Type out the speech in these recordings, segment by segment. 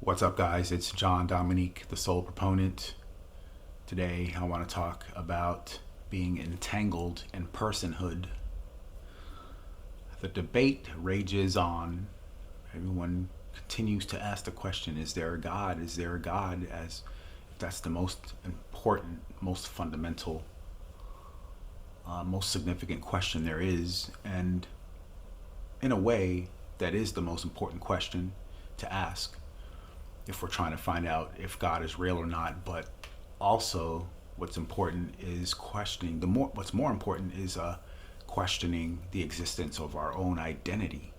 What's up, guys? It's John Dominique, the Soul Proponent. Today, I want to talk about being entangled in personhood. The debate rages on. Everyone continues to ask the question, is there a God? Is there a God? As if that's the most important, most fundamental, most significant question there is. And in a way, that is the most important question to ask if we're trying to find out if God is real or not. But also, what's important is questioning what's more important is questioning the existence of our own identity.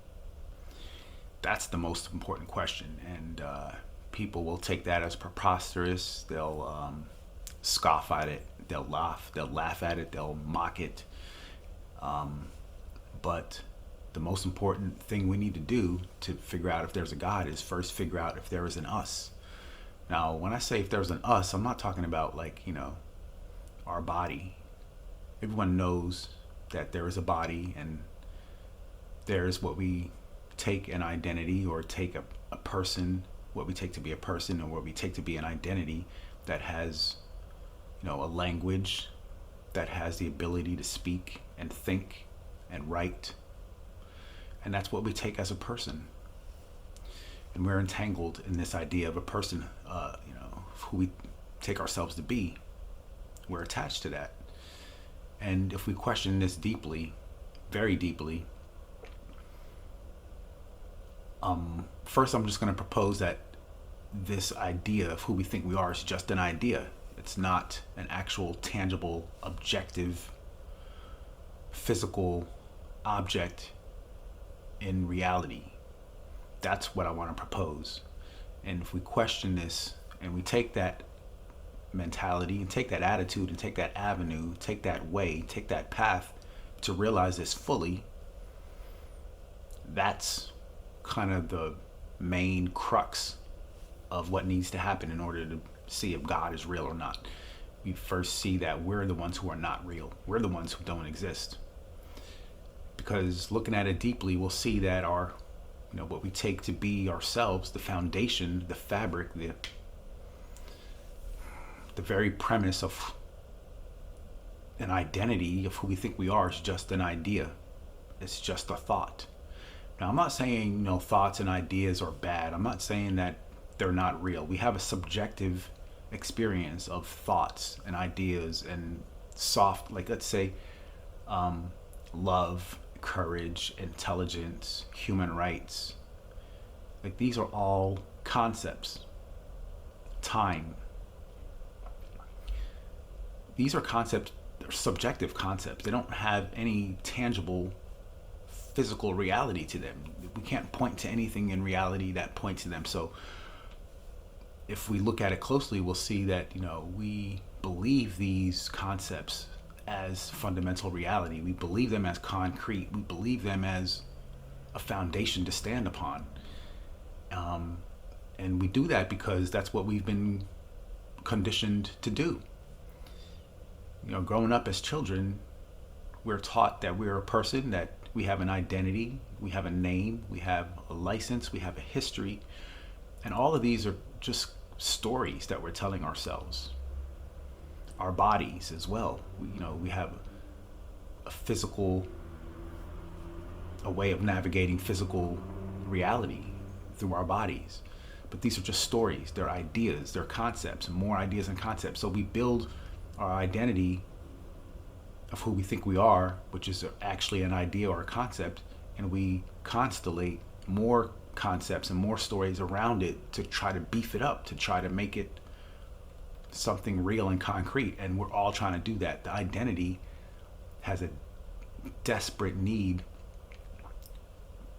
That's the most important question, and people will take that as preposterous. They'll scoff at it. They'll laugh at it. They'll mock it. But the most important thing we need to do to figure out if there's a God is first figure out if there is an us. Now, when I say if there's an us, I'm not talking about our body. Everyone knows that there is a body, and there's what we take an identity or take a person, what we take to be a person or what we take to be an identity that has, a language, that has the ability to speak and think and write. And that's what we take as a person. And we're entangled in this idea of a person, who we take ourselves to be. We're attached to that. And if we question this deeply, very deeply, first I'm just going to propose that this idea of who we think we are is just an idea. It's not an actual, tangible, objective, physical object in reality. That's what I want to propose. And if we question this and we take that mentality and take that attitude and take that avenue, take that way, take that path to realize this fully, that's kind of the main crux of what needs to happen in order to see if God is real or not. We first see that we're the ones who are not real. We're the ones who don't exist. Because looking at it deeply, we'll see that our, what we take to be ourselves, the foundation, the fabric, the very premise of an identity of who we think we are is just an idea. It's just a thought. Now, I'm not saying, thoughts and ideas are bad. I'm not saying that they're not real. We have a subjective experience of thoughts and ideas and soft, let's say, love, courage, intelligence, human rights. These are all concepts. Time. These are concepts, they're subjective concepts. They don't have any tangible physical reality to them. We can't point to anything in reality that points to them. So if we look at it closely, we'll see that, we believe these concepts as fundamental reality. We believe them as concrete. We believe them as a foundation to stand upon. And we do that because that's what we've been conditioned to do. Growing up as children, we're taught that we're a person, that we have an identity, we have a name, we have a license, we have a history. And all of these are just stories that we're telling ourselves. Our bodies as well. We have a way of navigating physical reality through our bodies. But these are just stories. They're ideas. They're concepts. More ideas and concepts. So we build our identity of who we think we are, which is actually an idea or a concept, and we constellate more concepts and more stories around it to try to beef it up, to try to make it something real and concrete. And we're all trying to do that. The identity has a desperate need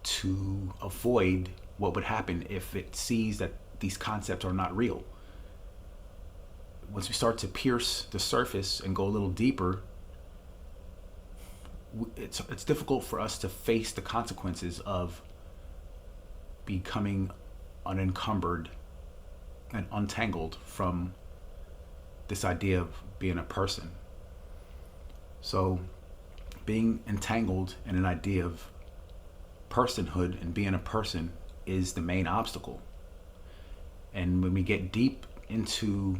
to avoid what would happen if it sees that these concepts are not real. Once we start to pierce the surface and go a little deeper, it's difficult for us to face the consequences of becoming unencumbered and untangled from this idea of being a person. So being entangled in an idea of personhood and being a person is the main obstacle. And when we get deep into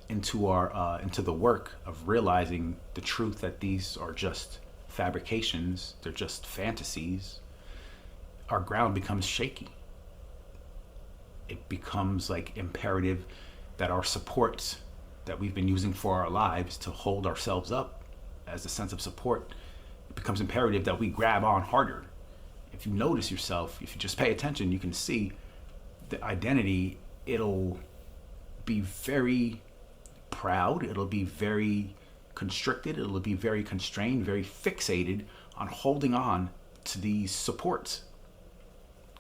the work of realizing the truth that these are just fabrications, they're just fantasies, our ground becomes shaky. It becomes like imperative that our supports that we've been using for our lives to hold ourselves up as a sense of support, it becomes imperative that we grab on harder. If you notice yourself, if you just pay attention, you can see the identity, it'll be very proud, it'll be very constricted, it'll be very constrained, very fixated on holding on to these supports.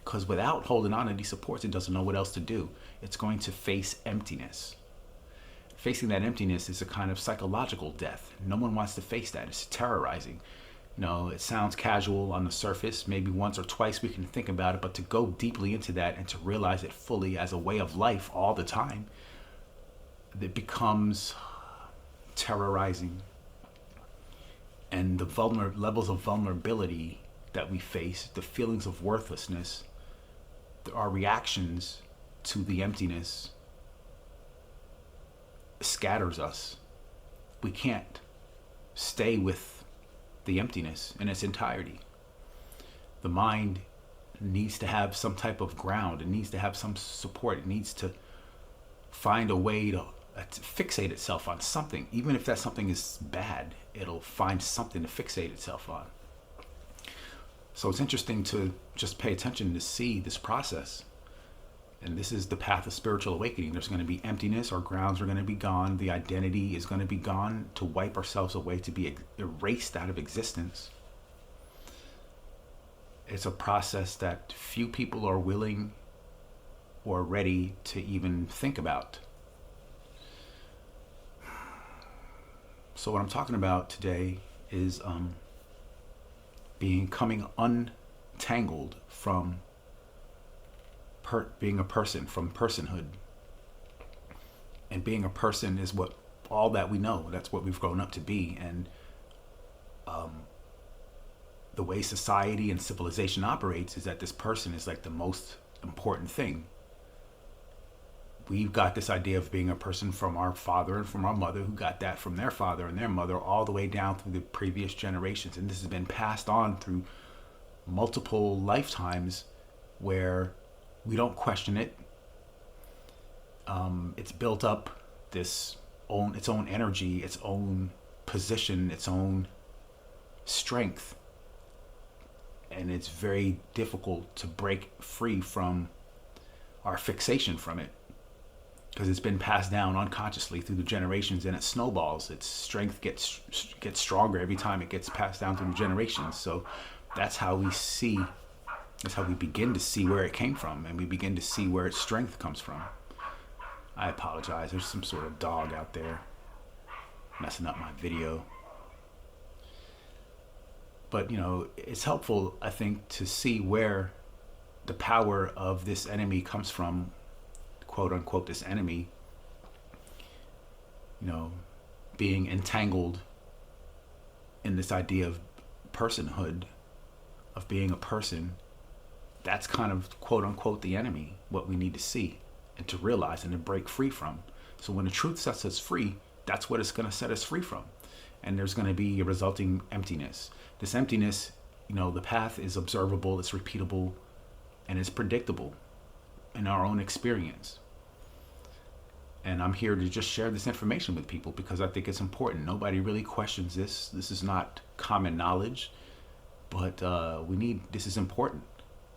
Because without holding on to these supports, it doesn't know what else to do. It's going to face emptiness. Facing that emptiness is a kind of psychological death. No one wants to face that. It's terrorizing. It sounds casual on the surface. Maybe once or twice we can think about it, but to go deeply into that and to realize it fully as a way of life all the time, it becomes terrorizing. And the levels of vulnerability that we face, the feelings of worthlessness, our reactions to the emptiness scatters us. We can't stay with the emptiness in its entirety. The mind needs to have some type of ground. It needs to have some support. It needs to find a way to fixate itself on something. Even if that something is bad, it'll find something to fixate itself on. So it's interesting to just pay attention to see this process. And this is the path of spiritual awakening. There's going to be emptiness. Our grounds are going to be gone. The identity is going to be gone, to wipe ourselves away, to be erased out of existence. It's a process that few people are willing or ready to even think about. So what I'm talking about today is becoming untangled from being a person, from personhood. And being a person is all that we know. That's what we've grown up to be. And the way society and civilization operates is that this person is like the most important thing. We've got this idea of being a person from our father and from our mother, who got that from their father and their mother, all the way down through the previous generations. And this has been passed on through multiple lifetimes where we don't question it. It's built up its own energy, its own position, its own strength. And it's very difficult to break free from our fixation from it, because it's been passed down unconsciously through the generations, and it snowballs. Its strength gets stronger every time it gets passed down through the generations. So that's how we begin to see where it came from, and we begin to see where its strength comes from. I apologize. There's some sort of dog out there messing up my video. But, it's helpful, I think, to see where the power of this enemy comes from, quote unquote, this enemy, being entangled in this idea of personhood, of being a person. That's kind of, quote unquote, the enemy, what we need to see and to realize and to break free from. So when the truth sets us free, that's what it's going to set us free from. And there's going to be a resulting emptiness. This emptiness, the path is observable, it's repeatable, and it's predictable in our own experience. And I'm here to just share this information with people because I think it's important. Nobody really questions this. This is not common knowledge, but this is important,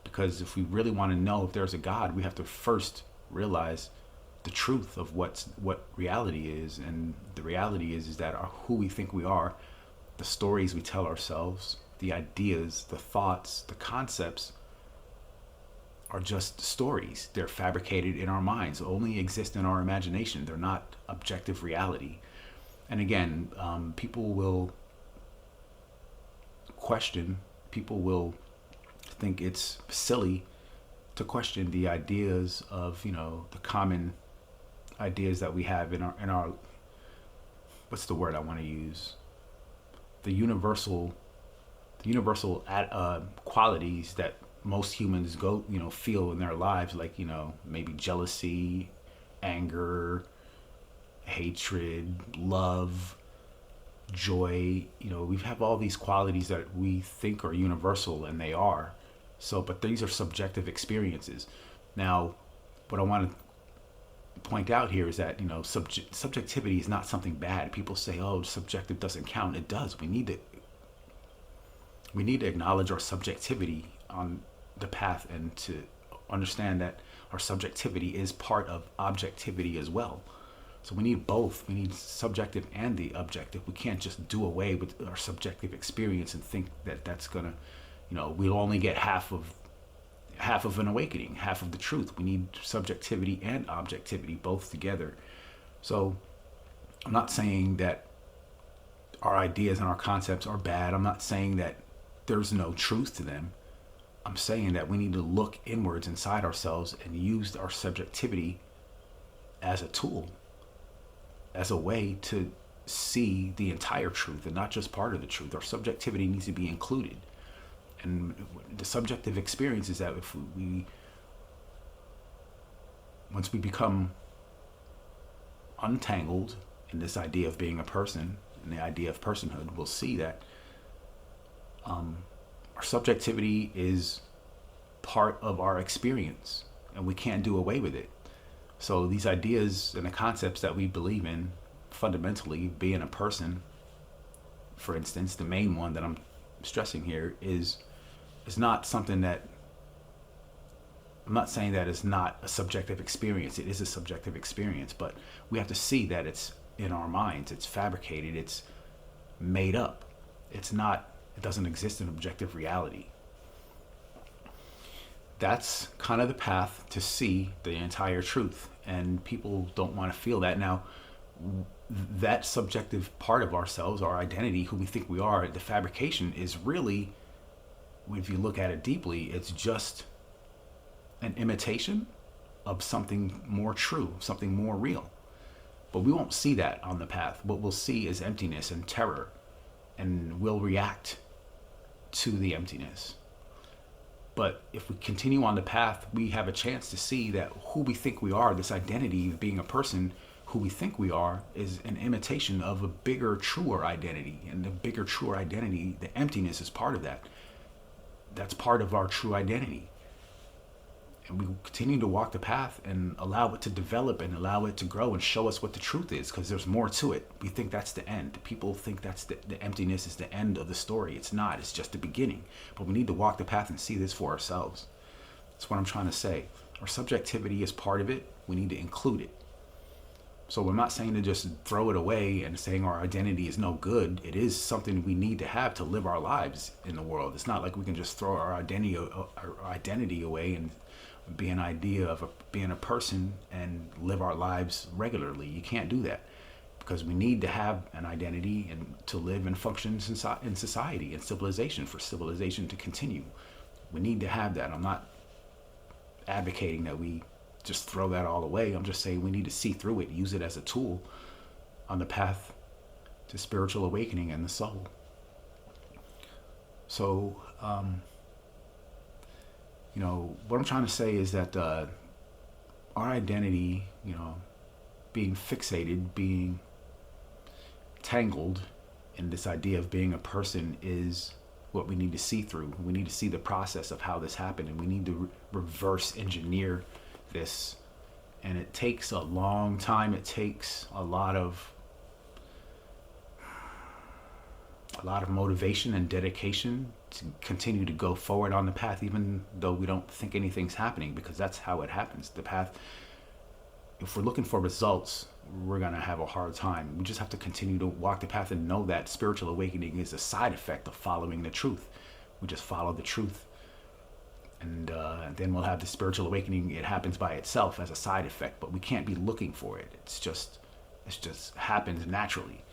because if we really want to know if there's a God, we have to first realize the truth of what reality is. And the reality is that who we think we are, the stories we tell ourselves, the ideas, the thoughts, the concepts are just stories. They're fabricated in our minds, only exist in our imagination. They're not objective reality. And again, people will think it's silly to question the ideas of, the common ideas that we have in our what's the word I want to use? The universal qualities that most humans go, feel in their lives, like, maybe jealousy, anger, hatred, love, joy. We have all these qualities that we think are universal, and they are. So, but these are subjective experiences. Now, what I want to point out here is that, subjectivity is not something bad. People say, oh, subjective doesn't count. It does. We need to acknowledge our subjectivity on the path, and to understand that our subjectivity is part of objectivity as well. So we need both. We need subjective and the objective. We can't just do away with our subjective experience and think that that's gonna, we'll only get half of an awakening, half of the truth. We need subjectivity and objectivity both together. So I'm not saying that our ideas and our concepts are bad. I'm not saying that there's no truth to them. I'm saying that we need to look inwards inside ourselves and use our subjectivity as a tool, as a way to see the entire truth and not just part of the truth. Our subjectivity needs to be included. And the subjective experience is that if once we become untangled in this idea of being a person and the idea of personhood, we'll see that our subjectivity is part of our experience, and we can't do away with it. So these ideas and the concepts that we believe in, fundamentally, being a person, for instance, the main one that I'm stressing here is not something that, I'm not saying that it's not a subjective experience. It is a subjective experience, but we have to see that it's in our minds. It's fabricated. It's made up. It doesn't exist in objective reality. That's kind of the path to see the entire truth, and people don't want to feel that. Now, that subjective part of ourselves, our identity, who we think we are, the fabrication is really, if you look at it deeply, it's just an imitation of something more true, something more real. But we won't see that on the path. What we'll see is emptiness and terror, and we'll react to the emptiness. But if we continue on the path, we have a chance to see that who we think we are, this identity of being a person, who we think we are, is an imitation of a bigger, truer identity. And the bigger, truer identity, the emptiness is part of that. That's part of our true identity. And we continue to walk the path and allow it to develop and allow it to grow and show us what the truth is, because there's more to it. We think that's the end. People think that's the emptiness is the end of the story. It's not. It's just the beginning. But we need to walk the path and see this for ourselves. That's what I'm trying to say. Our subjectivity is part of it. We need to include it. So we're not saying to just throw it away and saying our identity is no good. It is something we need to have to live our lives in the world. It's not like we can just throw our identity away and be an idea of being a person and live our lives regularly. You can't do that, because we need to have an identity and to live and function in society and civilization, for civilization to continue. We need to have that. I'm not advocating that we just throw that all away. I'm just saying we need to see through it, use it as a tool on the path to spiritual awakening and the soul. So, what I'm trying to say is that our identity, being fixated, being tangled in this idea of being a person, is what we need to see through. We need to see the process of how this happened, and we need to reverse engineer this. And it takes a long time. It takes a lot of motivation and dedication to continue to go forward on the path, even though we don't think anything's happening, because that's how it happens. The path, if we're looking for results, we're going to have a hard time. We just have to continue to walk the path and know that spiritual awakening is a side effect of following the truth. We just follow the truth, and then we'll have the spiritual awakening. It happens by itself as a side effect, but we can't be looking for it. It just happens naturally.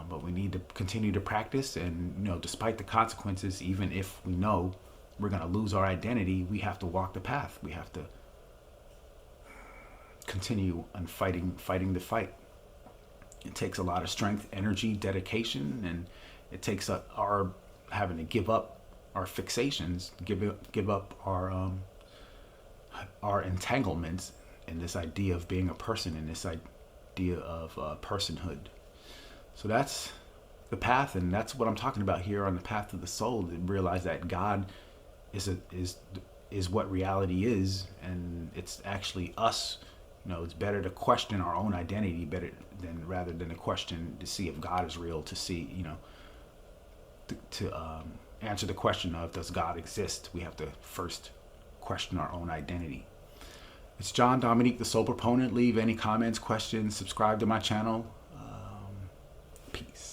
But we need to continue to practice, and despite the consequences, even if we know we're going to lose our identity, we have to walk the path. We have to continue on fighting the fight. It takes a lot of strength, energy, dedication, and it takes our having to give up our fixations, give up our entanglements in this idea of being a person, in this idea of personhood. So that's the path, and that's what I'm talking about here on the path of the soul. To realize that God is what reality is, and it's actually us. It's better to question our own identity rather than to question to see if God is real. To see, to answer the question of does God exist, we have to first question our own identity. It's John Dominique, the Soul Proponent. Leave any comments, questions, subscribe to my channel. Peace.